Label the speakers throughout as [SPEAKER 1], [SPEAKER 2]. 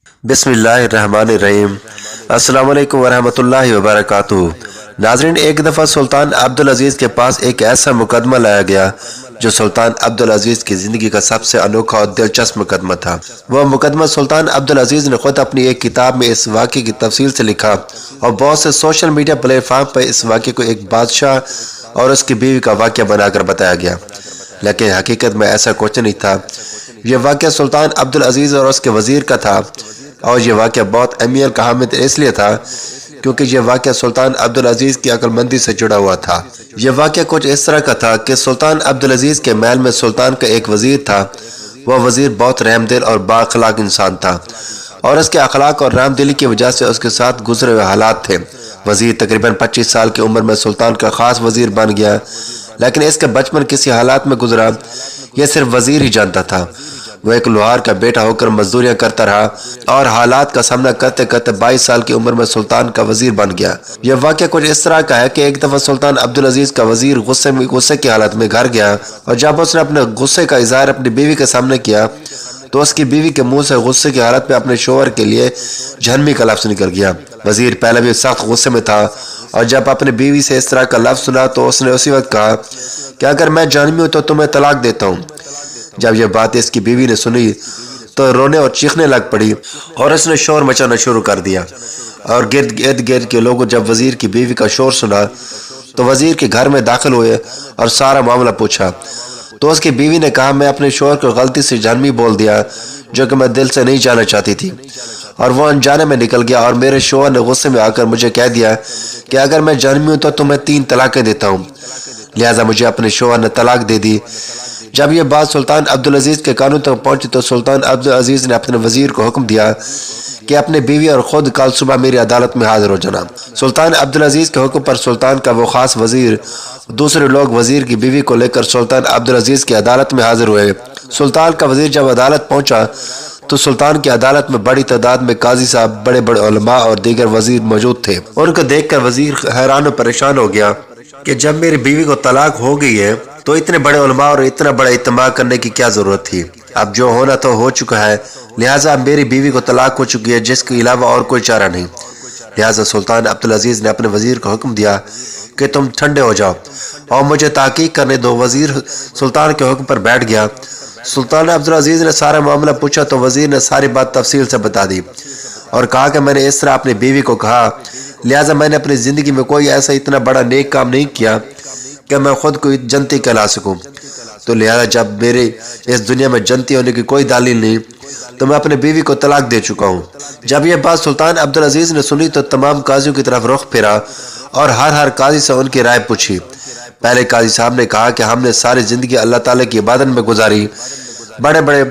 [SPEAKER 1] بسم اللہ الرحمن الرحیم۔ السلام علیکم ورحمۃ اللہ وبرکاتہ۔ ناظرین، ایک دفعہ سلطان عبدالعزیز کے پاس ایک ایسا مقدمہ لایا گیا جو سلطان عبدالعزیز کی زندگی کا سب سے انوکھا اور دلچسپ مقدمہ تھا۔ وہ مقدمہ سلطان عبدالعزیز نے خود اپنی ایک کتاب میں اس واقعے کی تفصیل سے لکھا اور بہت سے سوشل میڈیا پلیٹ فارم پر اس واقعے کو ایک بادشاہ اور اس کی بیوی کا واقعہ بنا کر بتایا گیا، لیکن حقیقت میں ایسا کچھ نہیں تھا۔ یہ واقعہ سلطان عبدالعزیز اور اس کے وزیر کا تھا، اور یہ واقعہ بہت اہمیت کا حامل اس لیے تھا کیونکہ یہ واقعہ سلطان عبدالعزیز کی عقل مندی سے جڑا ہوا تھا۔ یہ واقعہ کچھ اس طرح کا تھا کہ سلطان عبدالعزیز کے محل میں سلطان کا ایک وزیر تھا۔ وہ وزیر بہت رحم دل اور با اخلاق انسان تھا، اور اس کے اخلاق اور رحم دلی کی وجہ سے اس کے ساتھ گزرے ہوئے حالات تھے۔ وزیر تقریباً 25 سال کی عمر میں سلطان کا خاص وزیر بن گیا، لیکن اس کا بچپن کسی حالات میں گزرا یہ صرف وزیر ہی جانتا تھا۔ وہ ایک لوہار کا بیٹا ہو کر مزدوریاں کرتا رہا اور حالات کا سامنا کرتے کرتے 22 سال کی عمر میں سلطان کا وزیر بن گیا۔ یہ واقعہ کچھ اس طرح کا ہے کہ ایک دفعہ سلطان عبدالعزیز کا وزیر غصے کی حالت میں گھر گیا، اور جب اس نے اپنے غصے کا اظہار اپنی بیوی کے سامنے کیا تو اس کی بیوی کے منہ سے غصے کی حالت میں اپنے شوہر کے لیے جہنمی کا لفظ نکل گیا۔ وزیر پہلے بھی سخت غصے میں تھا، اور جب اپنی بیوی سے اس طرح کا لفظ سنا تو اس نے اسی وقت کہا کہ اگر میں جہنمی ہوں تو تمہیں طلاق دیتا ہوں۔ جب یہ بات اس کی بیوی نے سنی تو رونے اور چیخنے لگ پڑی، اور اس نے شور مچانا شروع کر دیا، اور ارد گرد کے لوگوں جب وزیر کی بیوی کا شور سنا تو وزیر کے گھر میں داخل ہوئے اور سارا معاملہ پوچھا۔ تو اس کی بیوی نے کہا، میں اپنے شوہر کو غلطی سے جہنمی بول دیا، جو کہ میں دل سے نہیں جانا چاہتی تھی، اور وہ انجانے میں نکل گیا، اور میرے شوہر نے غصے میں آ کر مجھے کہہ دیا کہ اگر میں جہنمی ہوں تو تمہیں 3 طلاقیں دیتا ہوں، لہٰذا مجھے اپنے شوہر نے طلاق دے دی۔ جب یہ بات سلطان عبدالعزیز کے کانوں تک پہنچی تو سلطان عبدالعزیز نے اپنے وزیر کو حکم دیا کہ اپنے بیوی اور خود کل صبح میری عدالت میں حاضر ہو جانا۔ سلطان عبدالعزیز کے حکم پر سلطان کا وہ خاص وزیر دوسرے لوگ وزیر کی بیوی کو لے کر سلطان عبدالعزیز کی عدالت میں حاضر ہوئے۔ سلطان کا وزیر جب عدالت پہنچا تو سلطان کی عدالت میں بڑی تعداد میں قاضی صاحب، بڑے بڑے علماء اور دیگر وزیر موجود تھے۔ ان کو دیکھ کر وزیر حیران و پریشان ہو گیا کہ جب میری بیوی کو طلاق ہو گئی ہے تو اتنے بڑے علماء اور اتنا بڑا اجتماع کرنے کی کیا ضرورت تھی؟ اب جو ہونا تو ہو چکا ہے، لہٰذا میری بیوی کو طلاق ہو چکی ہے، جس کے علاوہ اور کوئی چارہ نہیں۔ لہٰذا سلطان عبدالعزیز نے اپنے وزیر کو حکم دیا کہ تم ٹھنڈے ہو جاؤ اور مجھے تحقیق کرنے دو۔ وزیر سلطان کے حکم پر بیٹھ گیا۔ سلطان عبدالعزیز نے سارا معاملہ پوچھا تو وزیر نے ساری بات تفصیل سے بتا دی اور کہا کہ میں نے اس طرح اپنی بیوی کو کہا، لہٰذا میں نے اپنی زندگی میں کوئی ایسا اتنا بڑا نیک کام نہیں کیا کہ میں خود کو جنتی کہلا سکوں، تو لہٰذا جب میرے اس دنیا میں جنتی ہونے کی کوئی دلیل نہیں تو میں اپنی بیوی کو طلاق دے چکا ہوں۔ جب یہ بات سلطان عبدالعزیز نے سنی تو تمام قاضیوں کی طرف رخ پھیرا اور ہر قاضی سے ان کی رائے پوچھی۔ پہلے قاضی صاحب نے کہا کہ ہم نے ساری زندگی اللہ تعالیٰ کی عبادت میں گزاری، بڑے بڑے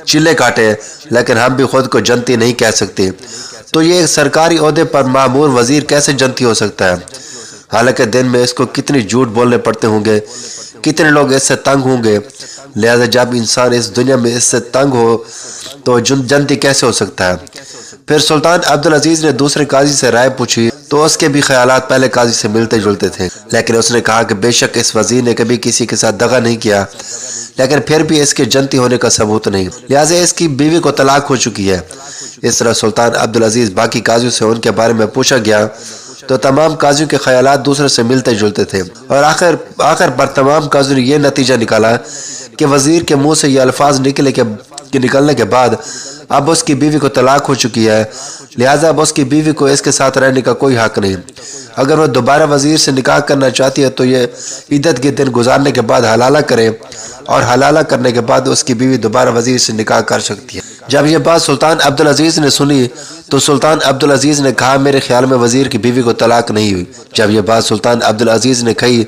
[SPEAKER 1] چلے کاٹے، لیکن ہم بھی خود کو جنتی نہیں کہہ سکتے، تو یہ ایک سرکاری عہدے پر مامور وزیر کیسے جنتی ہو سکتا ہے؟ حالانکہ دن میں اس کو کتنی جھوٹ بولنے پڑتے ہوں گے، کتنے لوگ اس سے تنگ ہوں گے، لہذا جب انسان اس دنیا میں اس سے تنگ ہو تو جنتی کیسے ہو سکتا ہے؟ پھر سلطان عبدالعزیز نے دوسرے قاضی سے رائے پوچھی تو اس کے بھی خیالات پہلے قاضی سے ملتے جلتے تھے، لیکن اس نے کہا کہ بے شک اس وزیر نے کبھی کسی کے ساتھ دغا نہیں کیا، لیکن پھر بھی اس کے جنتی ہونے کا ثبوت نہیں، لہٰذا اس کی بیوی کو طلاق ہو چکی ہے۔ اس طرح سلطان عبدالعزیز باقی قاضیوں سے ان کے بارے میں پوچھا گیا تو تمام قاضیوں کے خیالات دوسرے سے ملتے جلتے تھے، اور آخر پر تمام قاضیوں نے یہ نتیجہ نکالا کہ وزیر کے منہ سے یہ الفاظ نکلنے کے بعد اب اس کی بیوی کو طلاق ہو چکی ہے، لہٰذا اب اس کی بیوی کو اس کے ساتھ رہنے کا کوئی حق نہیں۔ اگر وہ دوبارہ وزیر سے نکاح کرنا چاہتی ہے تو یہ عدت کے دن گزارنے کے بعد حلالہ کرے، اور حلالہ کرنے کے بعد اس کی بیوی دوبارہ وزیر سے نکاح کر سکتی ہے۔ جب یہ بات سلطان عبدالعزیز نے سنی تو سلطان عبدالعزیز نے کہا، میرے خیال میں وزیر کی بیوی کو طلاق نہیں ہوئی۔ جب یہ بات سلطان عبدالعزیز نے کہی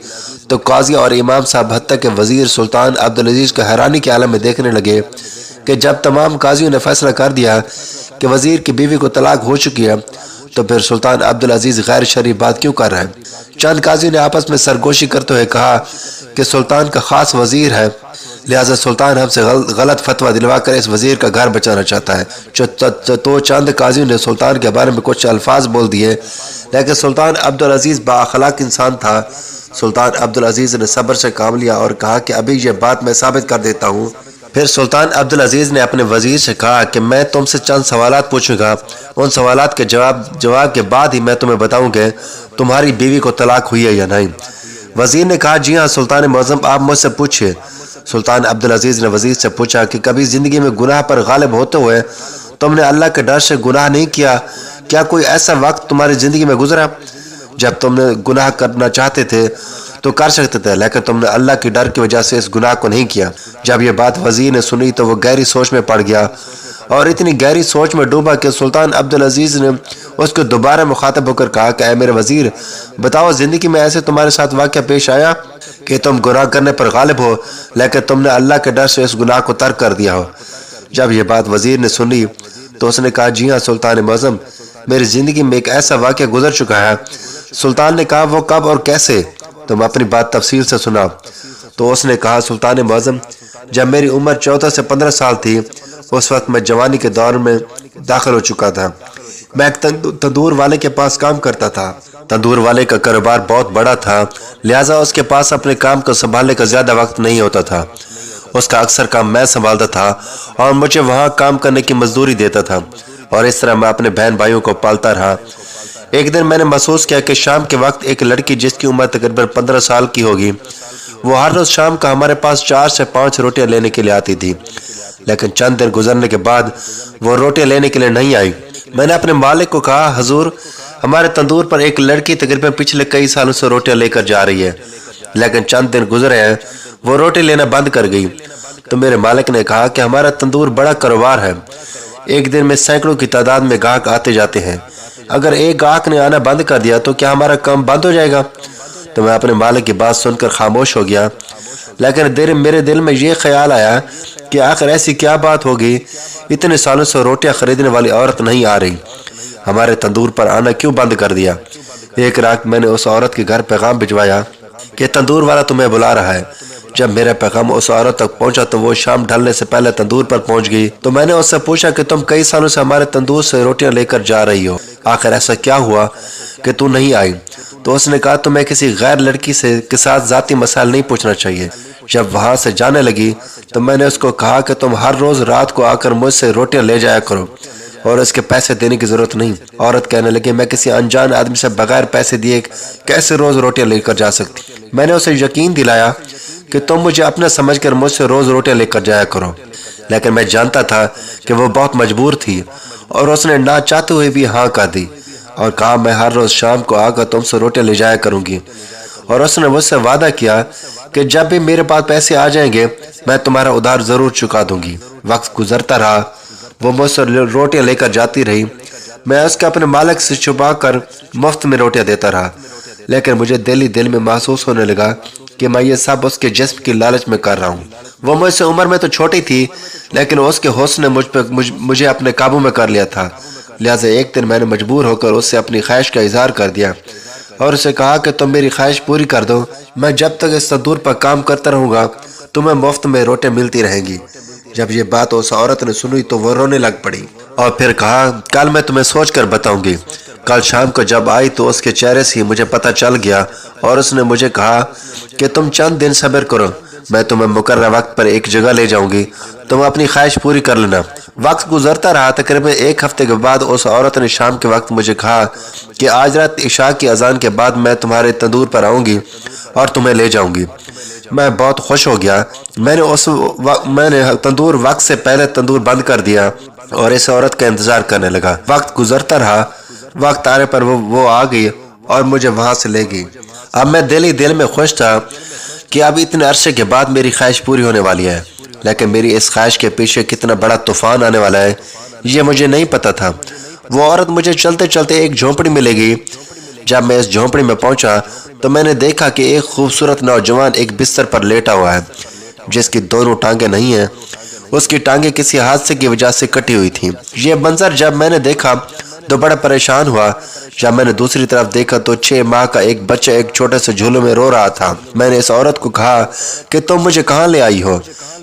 [SPEAKER 1] تو قاضی اور امام صاحب حتیٰ کہ وزیر سلطان عبدالعزیز کو حیرانی کے عالم میں دیکھنے لگے کہ جب تمام قاضیوں نے فیصلہ کر دیا کہ وزیر کی بیوی کو طلاق ہو چکی ہے تو پھر سلطان عبدالعزیز غیر شرعی بات کیوں کر رہے ہیں؟ چند قاضیوں نے آپس میں سرگوشی کرتے ہوئے کہا کہ سلطان کا خاص وزیر ہے، لہٰذا سلطان ہم سے غلط فتویٰ دلوا کر اس وزیر کا گھر بچانا چاہتا ہے۔ تو چند قاضیوں نے سلطان کے بارے میں کچھ الفاظ بول دیے، لیکن سلطان عبدالعزیز با اخلاق انسان تھا۔ سلطان عبدالعزیز نے صبر سے کام لیا اور کہا کہ ابھی یہ بات میں ثابت کر دیتا ہوں پھر سلطان عبدالعزیز نے اپنے وزیر سے کہا کہ میں تم سے چند سوالات پوچھوں گا، ان سوالات کے جواب کے بعد ہی میں تمہیں بتاؤں کہ تمہاری بیوی کو طلاق ہوئی ہے یا نہیں۔ وزیر نے کہا جی ہاں سلطان معظم، آپ مجھ سے پوچھئے۔ سلطان عبدالعزیز نے وزیر سے پوچھا کہ کبھی زندگی میں گناہ پر غالب ہوتے ہوئے تم نے اللہ کے ڈر سے گناہ نہیں کیا؟ کیا کوئی ایسا وقت تمہاری زندگی میں گزرا جب تم نے گناہ کرنا چاہتے تھے تو کر سکتے تھے، لیکن تم نے اللہ کی ڈر کی وجہ سے اس گناہ کو نہیں کیا؟ جب یہ بات وزیر نے سنی تو وہ گہری سوچ میں پڑ گیا، اور اتنی گہری سوچ میں ڈوبا کہ سلطان عبدالعزیز نے اس کو دوبارہ مخاطب ہو کر کہا کہ اے میرے وزیر، بتاؤ زندگی میں ایسے تمہارے ساتھ واقعہ پیش آیا کہ تم گناہ کرنے پر غالب ہو لیکن تم نے اللہ کے ڈر سے اس گناہ کو ترک کر دیا ہو؟ جب یہ بات وزیر نے سنی تو اس نے کہا جی ہاں سلطان معظم، میری زندگی میں ایک ایسا واقعہ گزر چکا ہے۔ سلطان نے کہا وہ کب اور کیسے؟ تم اپنی بات تفصیل سے سنا۔ تو اس نے کہا سلطان معظم، جب میری عمر 14 سے 15 سال تھی اس وقت میں جوانی کے دور میں داخل ہو چکا تھا۔ میں ایک تندور والے کے پاس کام کرتا تھا۔ تندور والے کا کاروبار بہت بڑا تھا، لہٰذا اس کے پاس اپنے کام کو سنبھالنے کا زیادہ وقت نہیں ہوتا تھا۔ اس کا اکثر کام میں سنبھالتا تھا اور مجھے وہاں کام کرنے کی مزدوری دیتا تھا، اور اس طرح میں اپنے بہن بھائیوں کو پالتا رہا۔ ایک دن میں نے محسوس کیا کہ شام کے وقت ایک لڑکی جس کی عمر تقریباً 15 سال کی ہوگی، وہ ہر روز شام کا ہمارے پاس 4 سے 5 روٹیاں لینے کے لیے آتی تھی، لیکن چند دن گزرنے کے بعد وہ روٹیاں لینے کے لیے نہیں آئی۔ میں نے اپنے مالک کو کہا حضور، ہمارے تندور پر ایک لڑکی تقریباً پچھلے کئی سالوں سے روٹیاں لے کر جا رہی ہے، لیکن چند دن گزرے ہیں وہ روٹی لینا بند کر گئی۔ تو میرے مالک نے کہا کہ ہمارا تندور بڑا کاروبار ہے، ایک دن میں سینکڑوں کی تعداد میں گاہک آتے جاتے ہیں، اگر ایک گاہک نے آنا بند کر دیا تو کیا ہمارا کام بند ہو جائے گا؟ تو میں اپنے مالک کی بات سن کر خاموش ہو گیا، لیکن میرے دل میں یہ خیال آیا کہ آخر ایسی کیا بات ہوگی، اتنے سالوں سے روٹیاں خریدنے والی عورت نہیں آ رہی، ہمارے تندور پر آنا کیوں بند کر دیا؟ ایک رات میں نے اس عورت کے گھر پیغام بھجوایا کہ تندور والا تمہیں بلا رہا ہے۔ جب میرا پیغام اس عورت تک پہنچا تو وہ شام ڈھلنے سے پہلے تندور پر پہنچ گئی۔ تو میں نے اس سے پوچھا کہ تم کئی سالوں سے ہمارے تندور سے روٹیاں لے کر جا رہی ہو، آخر ایسا کیا ہوا کہ تو نہیں آئی؟ تو اس نے کہا تمہیں کسی غیر لڑکی کے ساتھ ذاتی مسائل نہیں پوچھنا چاہیے۔ جب وہاں سے جانے لگی تو میں نے اس کو کہا کہ تم ہر روز رات کو آ کر مجھ سے روٹیاں لے جایا کرو اور اس کے پیسے دینے کی ضرورت نہیں۔ عورت کہنے لگی میں کسی انجان آدمی سے بغیر پیسے دیے کیسے روز روٹیاں لے کر جا سکتی؟ میں نے اسے یقین دلایا کہ تم مجھے اپنا سمجھ کر مجھ سے روز روٹیاں لے کر جایا کرو، لیکن میں جانتا تھا کہ وہ بہت مجبور تھی، اور اس نے نہ چاہتے ہوئے بھی ہاں کہا دی اور کہا میں ہر روز شام کو آ کر تم سے روٹیاں لے جایا کروں گی، اور اس نے مجھ سے وعدہ کیا کہ جب بھی میرے پاس پیسے آ جائیں گے میں تمہارا ادھار ضرور چکا دوں گی۔ وقت گزرتا رہا، وہ مجھ سے روٹیاں لے کر جاتی رہی، میں اس کے اپنے مالک سے چھپا کر مفت میں روٹیاں دیتا رہا، لیکن مجھے دل میں محسوس ہونے لگا کہ میں یہ سب اس کے جسم کی لالچ میں کر رہا ہوں۔ وہ مجھ سے عمر میں تو چھوٹی تھی، لیکن اس کے حسن نے مجھے اپنے قابو میں کر لیا تھا، لہٰذا ایک دن میں نے مجبور ہو کر اس سے اپنی خواہش کا اظہار کر دیا اور اسے کہا کہ تم میری خواہش پوری کر دو، میں جب تک اس تندور پر کام کرتا رہوں گا تمہیں مفت میں روٹیاں ملتی رہیں گی۔ جب یہ بات اس عورت نے سنی تو وہ رونے لگ پڑی اور پھر کہا کل میں تمہیں سوچ کر بتاؤں گی۔ کل شام کو جب آئی تو اس کے چہرے سے ہی مجھے پتہ چل گیا، اور اس نے مجھے کہا کہ تم چند دن صبر کرو، میں تمہیں مقررہ وقت پر ایک جگہ لے جاؤں گی، تم اپنی خواہش پوری کر لینا۔ وقت گزرتا رہا، تقریباً 1 ہفتے کے بعد اس عورت نے شام کے وقت مجھے کہا کہ آج رات عشاء کی اذان کے بعد میں تمہارے تندور پر آؤں گی اور تمہیں لے جاؤں گی۔ میں بہت خوش ہو گیا، میں نے تندور وقت سے پہلے تندور بند کر دیا اور اس عورت کا انتظار کرنے لگا۔ وقت گزرتا رہا، وقت آنے پر وہ آ گئی اور مجھے وہاں سے لے گئی۔ اب میں دل میں خوش تھا کہ اب اتنے عرصے کے بعد میری خواہش پوری ہونے والی ہے، لیکن میری اس خواہش کے پیچھے کتنا بڑا طوفان آنے والا ہے یہ مجھے نہیں پتا تھا۔ وہ عورت مجھے چلتے چلتے ایک جھونپڑی میں لے گئی۔ جب میں اس جھونپڑی میں پہنچا تو میں نے دیکھا کہ ایک خوبصورت نوجوان ایک بستر پر لیٹا ہوا ہے جس کی دونوں ٹانگیں نہیں ہیں، اس کی ٹانگیں کسی حادثے کی وجہ سے کٹی ہوئی تھیں۔ یہ منظر جب میں نے دیکھا تو بڑا پریشان ہوا۔ جب میں نے دوسری طرف دیکھا تو 6 ماہ کا ایک بچہ ایک چھوٹے سے جھولے میں رو رہا تھا۔ میں نے اس عورت کو کہا کہ تم مجھے کہاں لے آئی ہو؟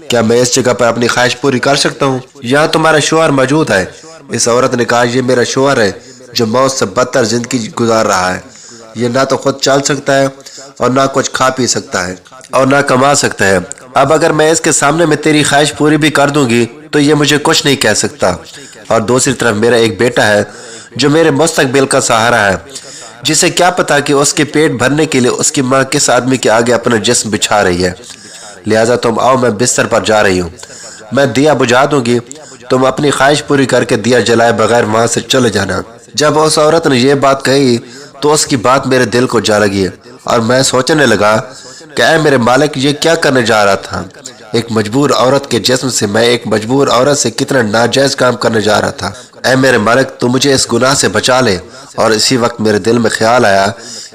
[SPEAKER 1] کیا میں اس جگہ پر اپنی خواہش پوری کر سکتا ہوں؟ یہاں تمہارا شوہر موجود ہے۔ اس عورت نے کہا یہ میرا شوہر ہے جو موت سے بدتر زندگی گزار رہا ہے، یہ نہ تو خود چل سکتا ہے اور نہ کچھ کھا پی سکتا ہے اور نہ کما سکتا ہے، اب اگر میں اس کے سامنے میں تیری خواہش پوری بھی کر دوں گی تو یہ مجھے کچھ نہیں کہہ سکتا۔ اور دوسری طرف میرا ایک بیٹا ہے جو میرے مستقبل کا سہارا ہے، جسے کیا پتا کہ اس کے پیٹ بھرنے کے لیے اس کی ماں کس آدمی کے آگے اپنا جسم بچھا رہی ہے۔ لہٰذا تم آؤ، میں بستر پر جا رہی ہوں، میں دیا بجھا دوں گی، تم اپنی خواہش پوری کر کے دیا جلائے بغیر وہاں سے چلے جانا۔ جب اس عورت نے یہ بات کہی تو اس کی بات میرے دل کو جا لگی اور میں سوچنے لگا کہ اے میرے مالک، یہ کیا کرنے جا رہا تھا؟ ایک مجبور عورت کے جسم سے میں ایک مجبور عورت سے کتنا ناجائز کام کرنے جا رہا تھا۔ اے میرے مالک، تو مجھے اس گناہ سے بچا لے۔ اور اسی وقت میرے دل میں خیال آیا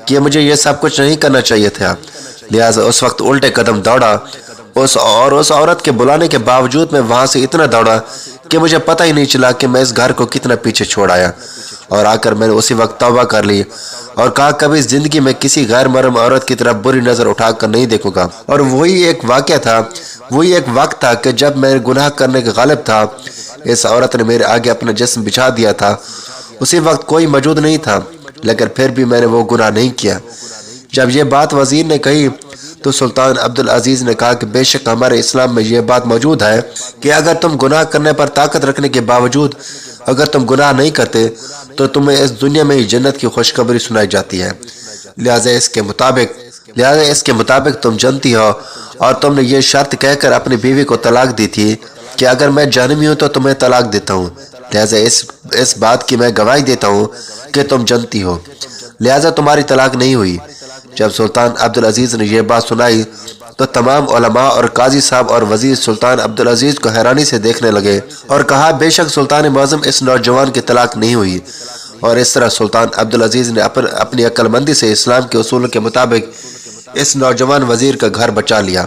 [SPEAKER 1] کہ مجھے یہ سب کچھ نہیں کرنا چاہیے تھا، لہٰذا اس وقت الٹے قدم دوڑا اس عورت کے بلانے کے باوجود میں وہاں سے اتنا دوڑا کہ مجھے پتہ ہی نہیں چلا کہ میں اس گھر کو کتنا پیچھے چھوڑ آیا۔ اور آ کر میں نے اسی وقت توبہ کر لی اور کہا کبھی زندگی میں کسی غیر محرم عورت کی طرف بری نظر اٹھا کر نہیں دیکھوں گا۔ اور وہی ایک واقعہ تھا، وہی ایک وقت تھا کہ جب میں گناہ کرنے کے غالب تھا، اس عورت نے میرے آگے اپنا جسم بچھا دیا تھا۔ اسی وقت کوئی موجود نہیں تھا، لیکن پھر بھی میں نے وہ گناہ نہیں کیا۔ جب یہ بات وزیر نے کہی تو سلطان عبدالعزیز نے کہا کہ بے شک ہمارے اسلام میں یہ بات موجود ہے کہ اگر تم گناہ کرنے پر طاقت رکھنے کے باوجود اگر تم گناہ نہیں کرتے تو تمہیں اس دنیا میں ہی جنت کی خوشخبری سنائی جاتی ہے۔ لہٰذا اس کے مطابق تم جنتی ہو، اور تم نے یہ شرط کہہ کر اپنی بیوی کو طلاق دی تھی کہ اگر میں جہنمی ہوں تو تمہیں طلاق دیتا ہوں، لہٰذا اس بات کی میں گواہی دیتا ہوں کہ تم جنتی ہو، لہٰذا تمہاری طلاق نہیں ہوئی۔ جب سلطان عبدالعزیز نے یہ بات سنائی تو تمام علماء اور قاضی صاحب اور وزیر سلطان عبدالعزیز کو حیرانی سے دیکھنے لگے اور کہا بے شک سلطان معظم، اس نوجوان کی طلاق نہیں ہوئی۔ اور اس طرح سلطان عبدالعزیز نے اپنی عقل مندی سے اسلام کے اصول کے مطابق اس نوجوان وزیر کا گھر بچا لیا۔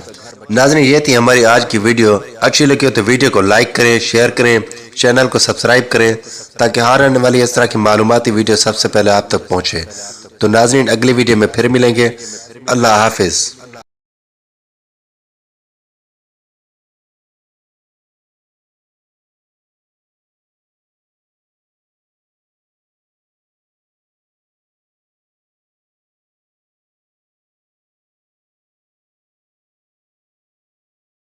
[SPEAKER 1] ناظرین، یہ تھی ہماری آج کی ویڈیو۔ اچھی لگی ہو تو ویڈیو کو لائک کریں، شیئر کریں، چینل کو سبسکرائب کریں تاکہ ہر آنے والی اس طرح کی معلوماتی ویڈیو سب سے پہلے آپ تک پہنچے۔ تو ناظرین، اگلی ویڈیو میں پھر ملیں گے۔ اللہ حافظ۔